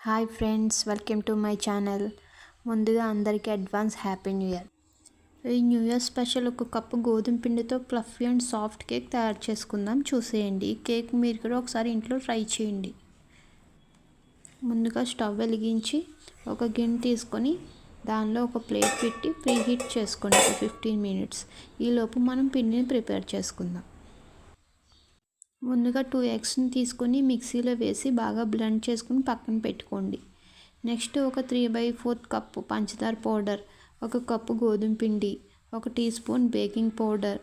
Hi friends, welcome to my channel. ముందుగా అందరికీ advance happy new year. ఈ new year special ఒక cup గోధుమ పిండితో ఫ్లఫీ అండ్ సాఫ్ట్ కేక్ తయారు చేసుకుందాం. చూసేయండి. ఈ కేక్ మీరు కూడా ఒకసారి ఇంట్లో ట్రై చేయండి. ముందుగా స్టవ్ వెలిగించి ఒక గిన్నె తీసుకొని దానిలో ఒక ప్లేట్ పెట్టి ప్రీ హీట్ చేసుకోండి 15 minutes. ఈలోపు మనం పిండిని ప్రిపేర్ చేసుకుందాం. ముందుగా 2 eggsని తీసుకొని మిక్సీలో వేసి బాగా బ్లెండ్ చేసుకుని పక్కన పెట్టుకోండి. నెక్స్ట్ ఒక 3/4 కప్పు పంచదార పౌడర్, 1 కప్పు గోధుమ పిండి, 1 teaspoon baking powder,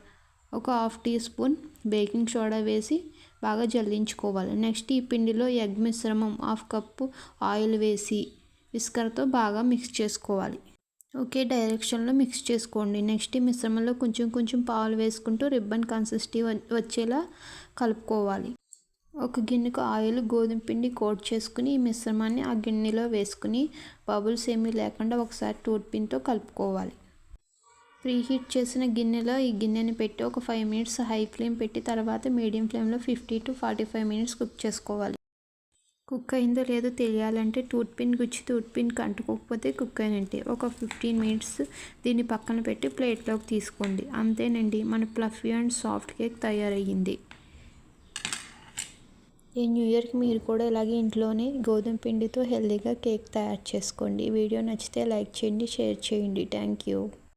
1 half teaspoon baking soda వేసి బాగా జల్లించుకోవాలి. నెక్స్ట్ ఈ పిండిలో ఎగ్ మిశ్రమం 1/2 కప్పు ఆయిల్ వేసి విస్కర్తో బాగా మిక్స్ చేసుకోవాలి. ఒకే డైరెక్షన్లో మిక్స్ చేసుకోండి. నెక్స్ట్ ఈ మిశ్రమంలో కొంచెం పాలు వేసుకుంటూ రిబ్బన్ కన్సిస్టెన్సీ వచ్చేలా కలుపుకోవాలి. ఒక గిన్నెకు ఆయిల్, గోధుమ పిండి కోట్ చేసుకుని ఈ మిశ్రమాన్ని ఆ గిన్నెలో వేసుకుని బబుల్స్ ఏమీ లేకుండా ఒకసారి టూత్ పిన్తో కలుపుకోవాలి. ప్రీహీట్ చేసిన గిన్నెలో ఈ గిన్నెని పెట్టి ఒక 5 minutes హై ఫ్లేమ్ పెట్టి తర్వాత మీడియం ఫ్లేమ్లో 50 to 45 minutes కుక్ చేసుకోవాలి. కుక్ అయిందో లేదో తెలియాలంటే టూత్ పిన్ గుచ్చి టూత్ పిన్కి అంటుకోకపోతే కుక్ అయినట్టే. ఒక 15 minutes దీన్ని పక్కన పెట్టి ప్లేట్లోకి తీసుకోండి. అంతేనండి, మన ఫ్లఫీ అండ్ సాఫ్ట్ కేక్ తయారయ్యింది. ఈ న్యూ ఇయర్కి మీరు కూడా ఇలాగే ఇంట్లోనే గోధుమ పిండితో హెల్తీగా కేక్ తయారు చేసుకోండి. ఈ వీడియో నచ్చితే లైక్ చేయండి, షేర్ చేయండి. Thank you.